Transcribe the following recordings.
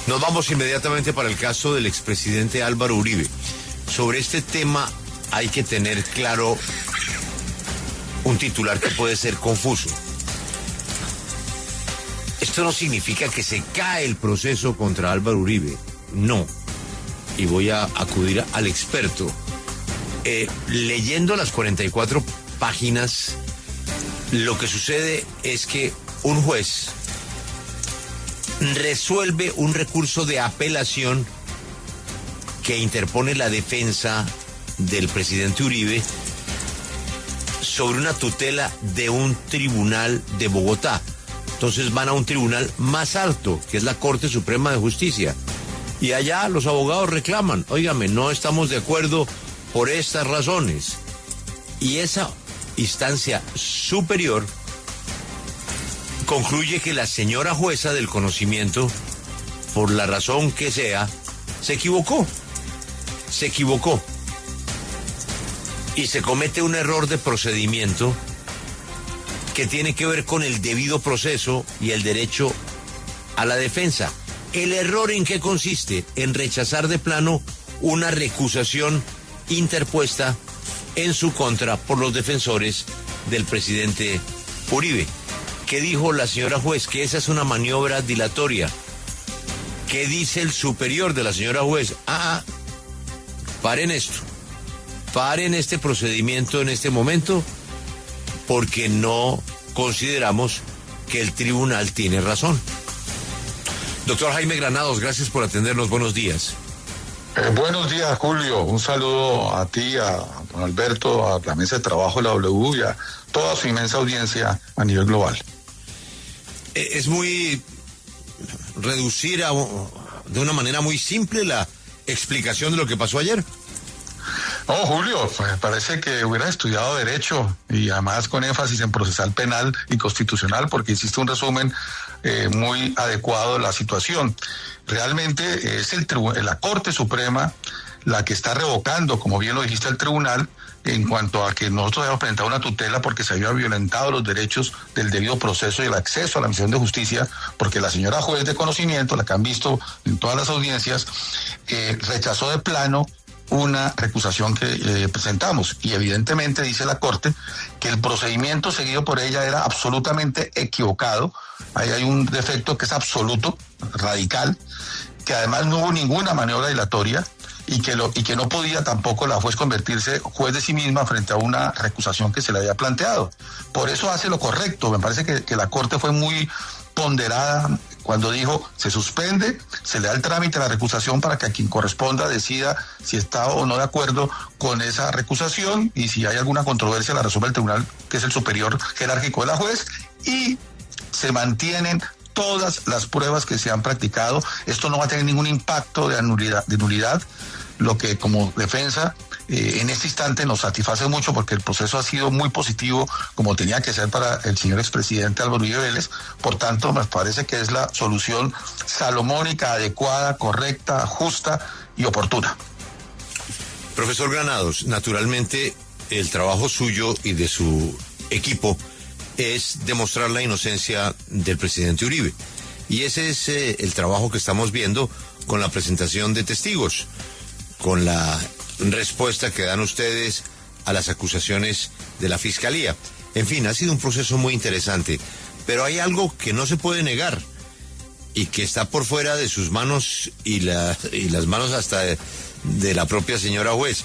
Nos vamos inmediatamente para el caso del expresidente Álvaro Uribe. Sobre este tema hay que tener claro un titular que puede ser confuso. Esto no significa que se cae el proceso contra Álvaro Uribe, no. Y voy a acudir al experto. Leyendo las 44 páginas, lo que sucede es que un juez resuelve un recurso de apelación que interpone la defensa del presidente Uribe sobre una tutela de un tribunal de Bogotá. Entonces van a un tribunal más alto, que es la Corte Suprema de Justicia. Y allá los abogados reclaman, óigame, no estamos de acuerdo por estas razones. Y esa instancia superior concluye que la señora jueza del conocimiento, por la razón que sea, se equivocó. Y se comete un error de procedimiento que tiene que ver con el debido proceso y el derecho a la defensa. ¿El error en qué consiste? En rechazar de plano una recusación interpuesta en su contra por los defensores del presidente Uribe. ¿Qué dijo la señora juez? Que esa es una maniobra dilatoria. ¿Qué dice el superior de la señora juez? Paren esto. Paren este procedimiento en este momento porque no consideramos que el tribunal tiene razón. Doctor Jaime Granados, gracias por atendernos. Buenos días. Buenos días, Julio. Un saludo a ti, a don Alberto, a la mesa de trabajo de la W y a toda su inmensa audiencia a nivel global. Es muy reducir de una manera muy simple la explicación de lo que pasó ayer. No, Julio, pues parece que hubiera estudiado Derecho y además con énfasis en procesal penal y constitucional porque hiciste un resumen muy adecuado de la situación. Realmente es la Corte Suprema la que está revocando, como bien lo dijiste, al tribunal en cuanto a que nosotros habíamos presentado una tutela porque se habían violentado los derechos del debido proceso y el acceso a la misión de justicia, porque la señora juez de conocimiento, la que han visto en todas las audiencias, rechazó de plano una recusación que presentamos y evidentemente dice la Corte que el procedimiento seguido por ella era absolutamente equivocado. Ahí hay un defecto que es absoluto, radical, que además no hubo ninguna maniobra dilatoria y que no podía tampoco la juez convertirse juez de sí misma frente a una recusación que se le había planteado. Por eso hace lo correcto. Me parece que la Corte fue muy ponderada cuando dijo se suspende, se le da el trámite a la recusación para que a quien corresponda decida si está o no de acuerdo con esa recusación y si hay alguna controversia la resuelve el tribunal, que es el superior jerárquico de la juez, y se mantienen todas las pruebas que se han practicado. Esto no va a tener ningún impacto de nulidad, lo que como defensa en este instante nos satisface mucho porque el proceso ha sido muy positivo como tenía que ser para el señor expresidente Álvaro Uribe Vélez. Por tanto, me parece que es la solución salomónica, adecuada, correcta, justa y oportuna. Profesor Granados, naturalmente el trabajo suyo y de su equipo es demostrar la inocencia del presidente Uribe. Y ese es el trabajo que estamos viendo con la presentación de testigos, con la respuesta que dan ustedes a las acusaciones de la Fiscalía. En fin, ha sido un proceso muy interesante, pero hay algo que no se puede negar y que está por fuera de sus manos y las manos hasta de la propia señora juez.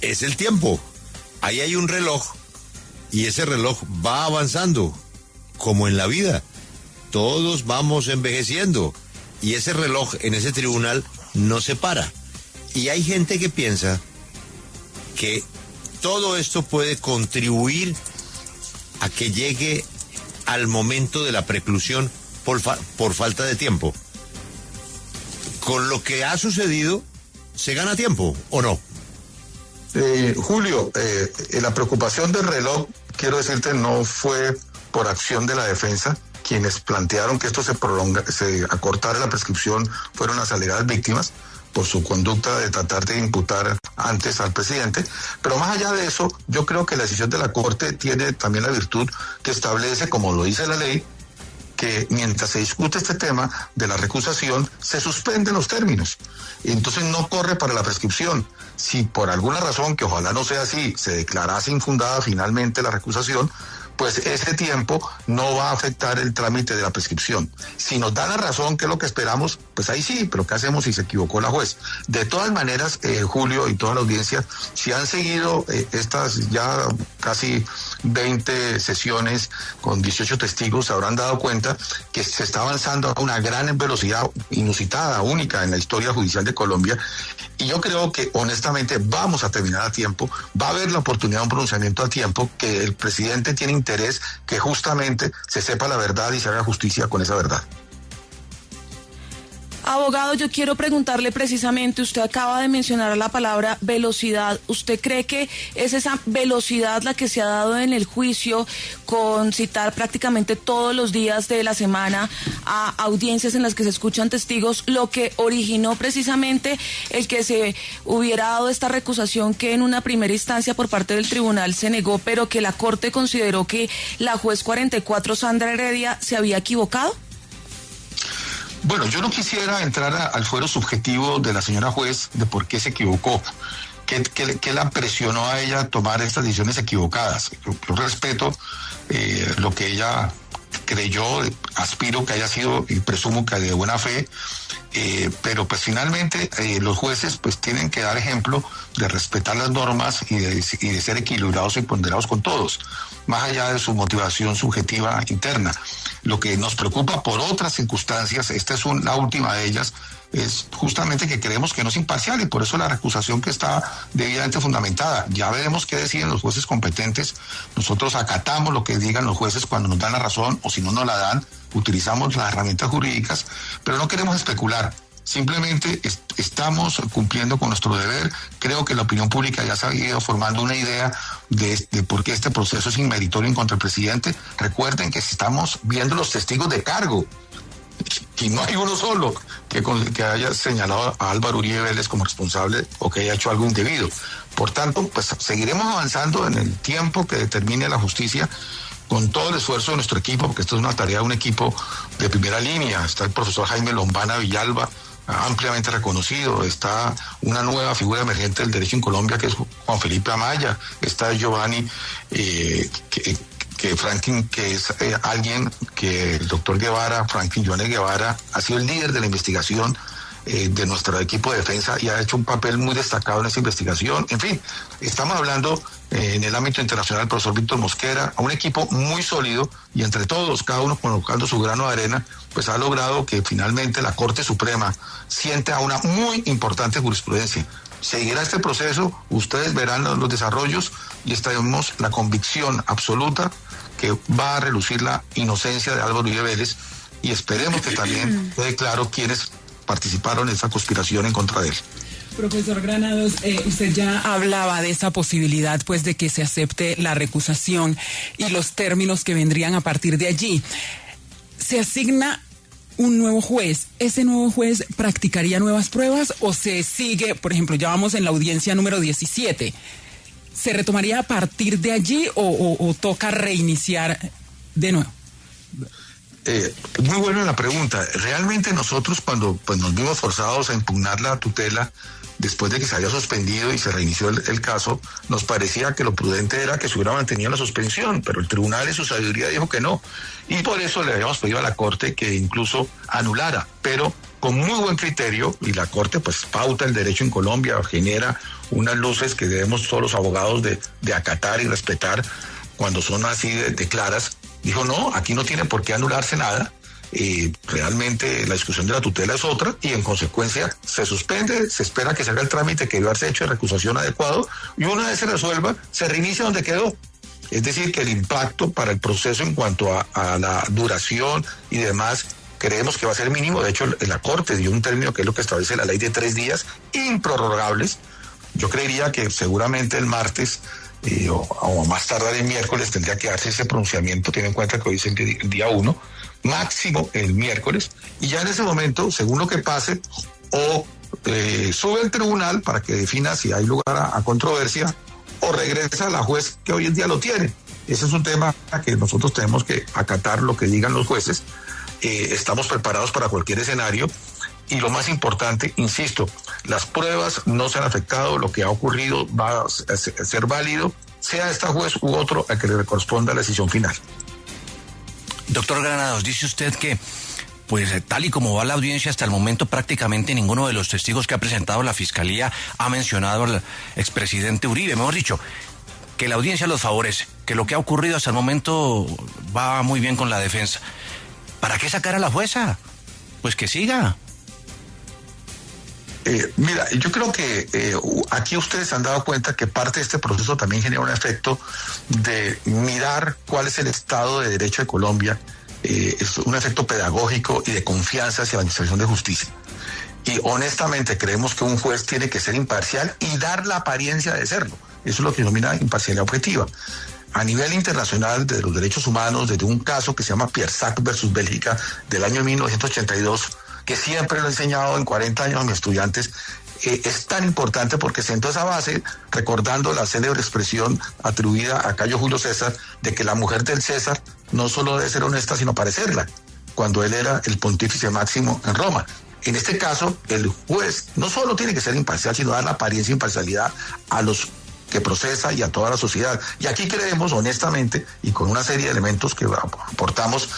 Es el tiempo. Ahí hay un reloj y ese reloj va avanzando, como en la vida. Todos vamos envejeciendo y ese reloj en ese tribunal no se para. Y hay gente que piensa que todo esto puede contribuir a que llegue al momento de la preclusión por falta de tiempo. Con lo que ha sucedido, ¿se gana tiempo o no? Julio, la preocupación del reloj, quiero decirte, no fue por acción de la defensa. Quienes plantearon que esto se acortara la prescripción fueron las alegadas víctimas por su conducta de tratar de imputar antes al presidente. Pero más allá de eso, yo creo que la decisión de la Corte tiene también la virtud que establece, como lo dice la ley, que mientras se discute este tema de la recusación, se suspenden los términos. Entonces no corre para la prescripción. Si por alguna razón, que ojalá no sea así, se declarase infundada finalmente la recusación, pues ese tiempo no va a afectar el trámite de la prescripción. Si nos da la razón, que es lo que esperamos, pues ahí sí, pero ¿qué hacemos si se equivocó la juez? De todas maneras, Julio y toda la audiencia, si han seguido estas ya casi 20 sesiones con 18 testigos, se habrán dado cuenta que se está avanzando a una gran velocidad inusitada, única en la historia judicial de Colombia. Y yo creo que honestamente vamos a terminar a tiempo, va a haber la oportunidad de un pronunciamiento a tiempo, que el presidente tiene interés que justamente se sepa la verdad y se haga justicia con esa verdad. Abogado, yo quiero preguntarle precisamente, usted acaba de mencionar la palabra velocidad. ¿Usted cree que es esa velocidad la que se ha dado en el juicio, con citar prácticamente todos los días de la semana a audiencias en las que se escuchan testigos, lo que originó precisamente el que se hubiera dado esta recusación que en una primera instancia por parte del tribunal se negó, pero que la Corte consideró que la juez 44, Sandra Heredia, se había equivocado? Bueno, yo no quisiera entrar al fuero subjetivo de la señora juez de por qué se equivocó, qué la presionó a ella a tomar estas decisiones equivocadas. Yo respeto lo que ella creyó, aspiro que haya sido y presumo que de buena fe, pero pues finalmente los jueces pues tienen que dar ejemplo de respetar las normas y de ser equilibrados y ponderados con todos, más allá de su motivación subjetiva interna. Lo que nos preocupa por otras circunstancias, esta es la última de ellas, es justamente que creemos que no es imparcial y por eso la recusación que está debidamente fundamentada. Ya veremos qué deciden los jueces competentes. Nosotros acatamos lo que digan los jueces cuando nos dan la razón, o si no nos la dan, utilizamos las herramientas jurídicas, pero no queremos especular. Simplemente estamos cumpliendo con nuestro deber. Creo que la opinión pública ya se ha ido formando una idea de por qué este proceso es inmeritorio en contra el presidente. Recuerden que estamos viendo los testigos de cargo y no hay uno solo que haya señalado a Álvaro Uribe Vélez como responsable o que haya hecho algo indebido. Por tanto, pues seguiremos avanzando en el tiempo que determine la justicia, con todo el esfuerzo de nuestro equipo, porque esto es una tarea de un equipo de primera línea. Está el profesor Jaime Lombana Villalba, ampliamente reconocido, está una nueva figura emergente del derecho en Colombia que es Juan Felipe Amaya, está Giovanni Franklin, que es alguien que el doctor Guevara, Franklin Giovanni Guevara, ha sido el líder de la investigación de nuestro equipo de defensa y ha hecho un papel muy destacado en esa investigación. En fin, estamos hablando en el ámbito internacional del profesor Víctor Mosquera, a un equipo muy sólido, y entre todos, cada uno colocando su grano de arena, pues ha logrado que finalmente la Corte Suprema siente a una muy importante jurisprudencia. Seguirá este proceso, ustedes verán los desarrollos y estaremos la convicción absoluta que va a relucir la inocencia de Álvaro Uribe Vélez, y esperemos que también quede claro quiénes participaron en esa conspiración en contra de él. Profesor Granados, usted ya hablaba de esa posibilidad, pues, de que se acepte la recusación y los términos que vendrían a partir de allí. Se asigna un nuevo juez. ¿Ese nuevo juez practicaría nuevas pruebas o se sigue, por ejemplo, ya vamos en la audiencia número 17? ¿Se retomaría a partir de allí o toca reiniciar de nuevo? Muy buena la pregunta. Realmente nosotros cuando pues nos vimos forzados a impugnar la tutela después de que se había suspendido y se reinició el caso, nos parecía que lo prudente era que se hubiera mantenido la suspensión, pero el tribunal en su sabiduría dijo que no, y por eso le habíamos pedido a la Corte que incluso anulara, pero con muy buen criterio, y la Corte pues pauta el derecho en Colombia, genera unas luces que debemos todos los abogados de acatar y respetar cuando son así de claras. Dijo, no, aquí no tiene por qué anularse nada, realmente la discusión de la tutela es otra, y en consecuencia se suspende, se espera que se haga el trámite que debe haberse hecho de recusación adecuado, y una vez se resuelva, se reinicia donde quedó. Es decir, que el impacto para el proceso en cuanto a la duración y demás, creemos que va a ser mínimo. De hecho, la Corte dio un término que es lo que establece la ley de 3 días improrrogables. Yo creería que seguramente el martes o más tardar el miércoles tendría que darse ese pronunciamiento, teniendo en cuenta que hoy es el día 1, máximo el miércoles, y ya en ese momento, según lo que pase, o sube el tribunal para que defina si hay lugar a controversia, o regresa a la juez que hoy en día lo tiene. Ese es un tema que nosotros tenemos que acatar lo que digan los jueces, estamos preparados para cualquier escenario. Y lo más importante, insisto, las pruebas no se han afectado, lo que ha ocurrido va a ser válido, sea esta juez u otro a que le corresponda la decisión final. Doctor Granados, dice usted que, pues tal y como va la audiencia hasta el momento, prácticamente ninguno de los testigos que ha presentado la Fiscalía ha mencionado al expresidente Uribe. Mejor dicho, que la audiencia los favorece, que lo que ha ocurrido hasta el momento va muy bien con la defensa. ¿Para qué sacar a la jueza? Pues que siga. Mira, yo creo que aquí ustedes se han dado cuenta que parte de este proceso también genera un efecto de mirar cuál es el Estado de Derecho de Colombia, es un efecto pedagógico y de confianza hacia la administración de justicia. Y honestamente creemos que un juez tiene que ser imparcial y dar la apariencia de serlo. Eso es lo que denomina imparcialidad objetiva. A nivel internacional de los derechos humanos, desde un caso que se llama Piersac versus Bélgica del año 1982, que siempre lo he enseñado en 40 años a mis estudiantes, es tan importante porque sentó esa base recordando la célebre expresión atribuida a Cayo Julio César de que la mujer del César no solo debe ser honesta sino parecerla, cuando él era el pontífice máximo en Roma. En este caso, el juez no solo tiene que ser imparcial, sino dar la apariencia de imparcialidad a los que procesa y a toda la sociedad. Y aquí creemos, honestamente, y con una serie de elementos que aportamos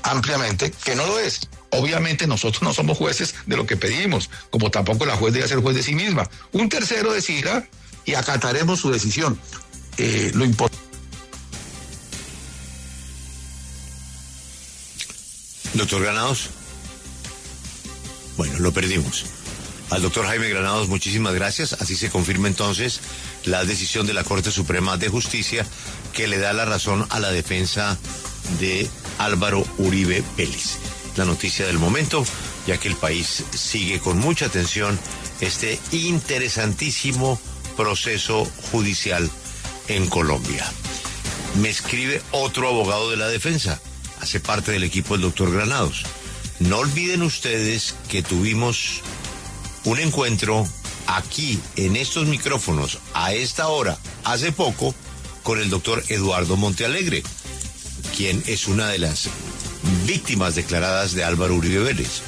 ampliamente, que no lo es. Obviamente nosotros no somos jueces de lo que pedimos, como tampoco la juez debe ser juez de sí misma. Un tercero decidirá y acataremos su decisión. Lo importante. Doctor Granados. Bueno, lo perdimos. Al doctor Jaime Granados, muchísimas gracias. Así se confirma entonces la decisión de la Corte Suprema de Justicia que le da la razón a la defensa de Álvaro Uribe Vélez. La noticia del momento, ya que el país sigue con mucha atención este interesantísimo proceso judicial en Colombia. Me escribe otro abogado de la defensa, hace parte del equipo del doctor Granados. No olviden ustedes que tuvimos un encuentro aquí en estos micrófonos a esta hora, hace poco, con el doctor Eduardo Montealegre, quien es una de las víctimas declaradas de Álvaro Uribe Vélez.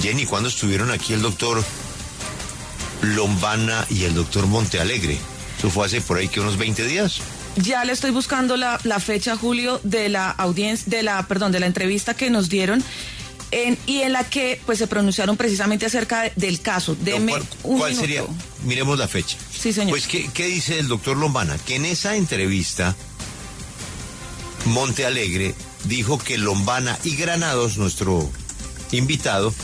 Jenny, ¿cuándo estuvieron aquí el doctor Lombana y el doctor Montealegre? Eso fue hace por ahí que unos 20 días. Ya le estoy buscando la fecha, Julio, de la audiencia, de la entrevista que nos dieron. Y en la que pues se pronunciaron precisamente acerca del caso. ¿Cuál sería? Miremos la fecha. Sí, señor. Pues, ¿qué dice el doctor Lombana? Que en esa entrevista Montealegre dijo que Lombana y Granados, nuestro invitado,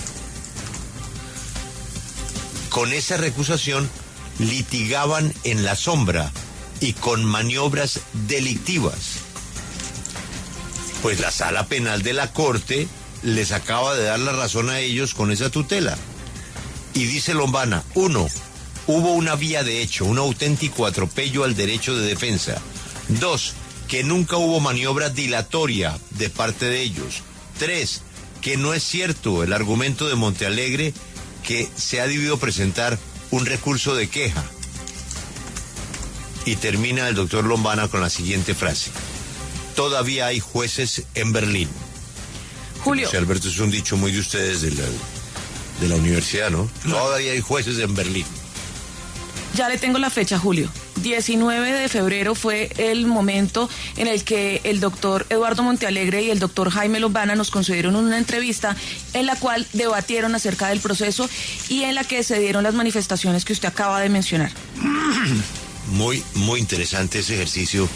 con esa recusación litigaban en la sombra y con maniobras delictivas. Pues la Sala Penal de la Corte les acaba de dar la razón a ellos con esa tutela. Y dice Lombana, 1, hubo una vía de hecho, un auténtico atropello al derecho de defensa. 2, que nunca hubo maniobra dilatoria de parte de ellos. 3, que no es cierto el argumento de Montealegre que se ha debido presentar un recurso de queja. Y termina el doctor Lombana con la siguiente frase: todavía hay jueces en Berlín. Julio. José Alberto, es un dicho muy de ustedes de la universidad, ¿no? Todavía hay jueces en Berlín. Ya le tengo la fecha, Julio. 19 de febrero fue el momento en el que el doctor Eduardo Montealegre y el doctor Jaime Lombana nos concedieron una entrevista en la cual debatieron acerca del proceso y en la que se dieron las manifestaciones que usted acaba de mencionar. Muy, muy interesante ese ejercicio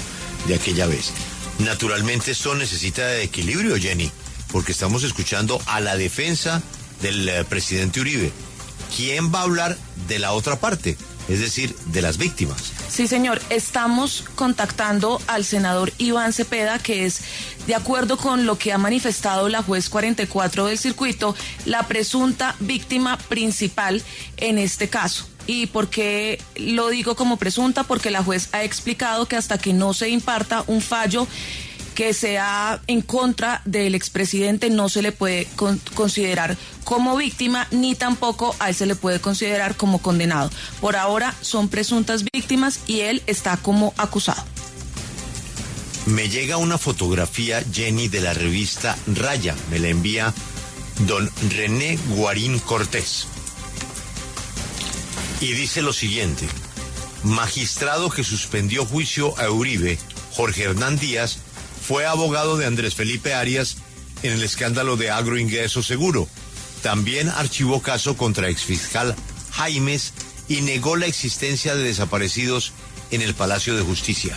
de aquella vez. Naturalmente esto necesita de equilibrio, Jenny, porque estamos escuchando a la defensa del presidente Uribe. ¿Quién va a hablar de la otra parte? Es decir, de las víctimas. Sí, señor. Estamos contactando al senador Iván Cepeda, que es, de acuerdo con lo que ha manifestado la juez 44 del circuito, la presunta víctima principal en este caso. ¿Y por qué lo digo como presunta? Porque la juez ha explicado que hasta que no se imparta un fallo que sea en contra del expresidente, no se le puede considerar como víctima, ni tampoco a él se le puede considerar como condenado. Por ahora son presuntas víctimas y él está como acusado. Me llega una fotografía, Jenny, de la revista Raya. Me la envía don René Guarín Cortés. Y dice lo siguiente: magistrado que suspendió juicio a Uribe, Jorge Hernán Díaz, fue abogado de Andrés Felipe Arias en el escándalo de Agroingreso Seguro. También archivó caso contra exfiscal Jaimes y negó la existencia de desaparecidos en el Palacio de Justicia.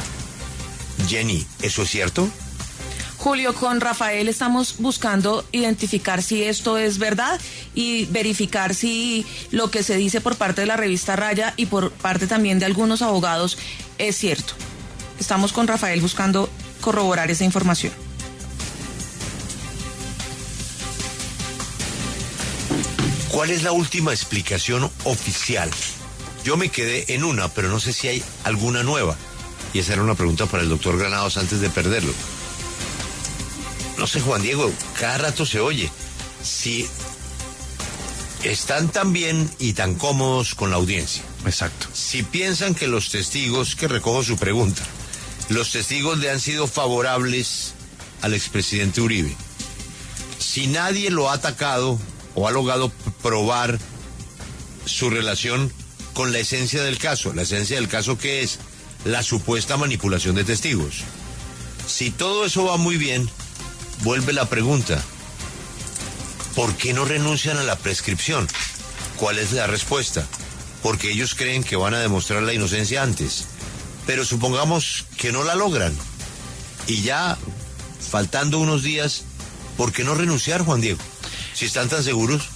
Jenny, ¿eso es cierto? Julio, con Rafael estamos buscando identificar si esto es verdad y verificar si lo que se dice por parte de la revista Raya y por parte también de algunos abogados es cierto. Estamos con Rafael buscando corroborar esa información. ¿Cuál es la última explicación oficial? Yo me quedé en una, pero no sé si hay alguna nueva. Y esa era una pregunta para el doctor Granados antes de perderlo. No sé, Juan Diego, cada rato se oye. Si están tan bien y tan cómodos con la audiencia. Exacto. Si piensan que los testigos, que recojo su pregunta, los testigos le han sido favorables al expresidente Uribe. Si nadie lo ha atacado o ha logrado probar su relación con la esencia del caso. La esencia del caso, ¿qué es? La supuesta manipulación de testigos. Si todo eso va muy bien, vuelve la pregunta: ¿por qué no renuncian a la prescripción? ¿Cuál es la respuesta? Porque ellos creen que van a demostrar la inocencia antes. Pero supongamos que no la logran. Y ya, faltando unos días, ¿por qué no renunciar, Juan Diego? Si están tan seguros.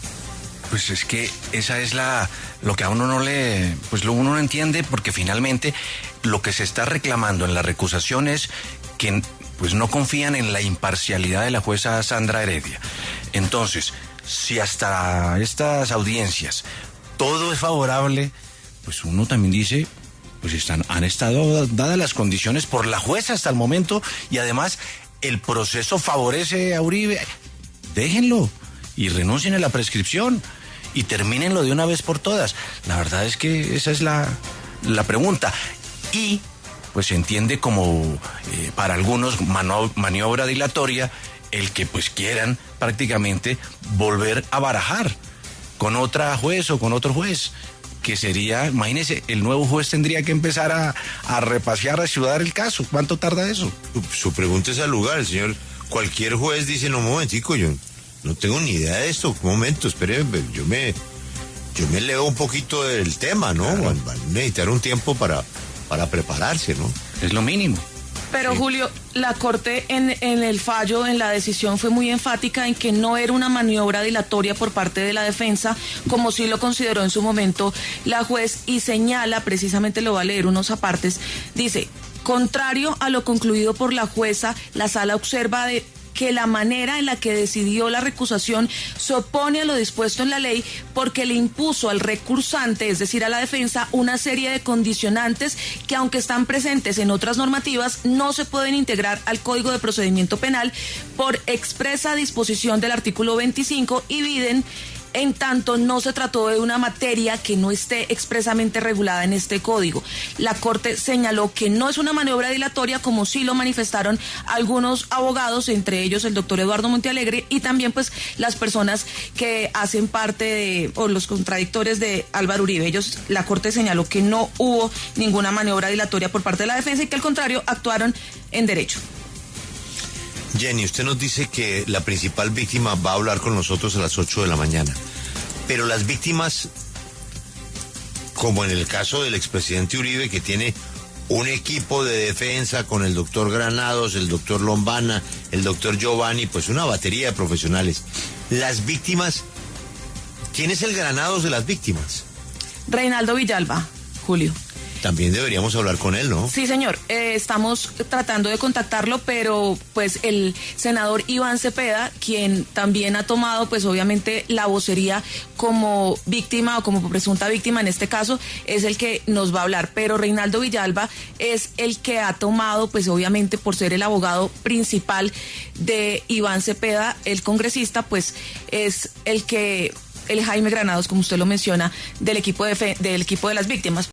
Pues es que esa es lo que a uno uno no entiende, porque finalmente lo que se está reclamando en la recusación es que pues no confían en la imparcialidad de la jueza Sandra Heredia. Entonces, si hasta estas audiencias todo es favorable, pues uno también dice, pues han estado dadas las condiciones por la jueza hasta el momento, y además el proceso favorece a Uribe. Déjenlo y renuncien a la prescripción y termínenlo de una vez por todas. La verdad es que esa es la pregunta. Y pues se entiende como para algunos maniobra dilatoria el que pues quieran prácticamente volver a barajar con otra juez o con otro juez, que sería, imagínese, el nuevo juez tendría que empezar a repasear, a estudiar el caso. ¿Cuánto tarda eso? Su pregunta es al lugar, el señor. Cualquier juez dice, no, un momentico, yo no tengo ni idea de esto. Un momento, espere, yo me leo un poquito del tema, ¿no? Claro. Van a necesitar un tiempo para prepararse, ¿no? Es lo mínimo. Pero sí. Julio, la Corte en el fallo, en la decisión, fue muy enfática en que no era una maniobra dilatoria por parte de la defensa, como sí lo consideró en su momento la juez, y señala, precisamente lo va a leer unos apartes, dice: contrario a lo concluido por la jueza, la sala observa que la manera en la que decidió la recusación se opone a lo dispuesto en la ley, porque le impuso al recursante, es decir, a la defensa, una serie de condicionantes que, aunque están presentes en otras normativas, no se pueden integrar al Código de Procedimiento Penal por expresa disposición del artículo 25 y Biden, en tanto no se trató de una materia que no esté expresamente regulada en este código. La Corte señaló que no es una maniobra dilatoria, como sí lo manifestaron algunos abogados, entre ellos el doctor Eduardo Montealegre, y también pues las personas que hacen parte o los contradictores de Álvaro Uribe. La Corte señaló que no hubo ninguna maniobra dilatoria por parte de la defensa y que al contrario actuaron en derecho. Jenny, usted nos dice que la principal víctima va a hablar con nosotros a las 8 de la mañana. Pero las víctimas, como en el caso del expresidente Uribe, que tiene un equipo de defensa con el doctor Granados, el doctor Lombana, el doctor Giovanni, pues una batería de profesionales. Las víctimas, ¿quién es el Granados de las víctimas? Reinaldo Villalba, Julio. También deberíamos hablar con él, ¿no? Sí, señor. Estamos tratando de contactarlo, pero pues el senador Iván Cepeda, quien también ha tomado pues obviamente la vocería como víctima o como presunta víctima en este caso, es el que nos va a hablar. Pero Reinaldo Villalba es el que ha tomado pues obviamente, por ser el abogado principal de Iván Cepeda, el congresista, pues es el Jaime Granados, como usted lo menciona, del equipo de las víctimas.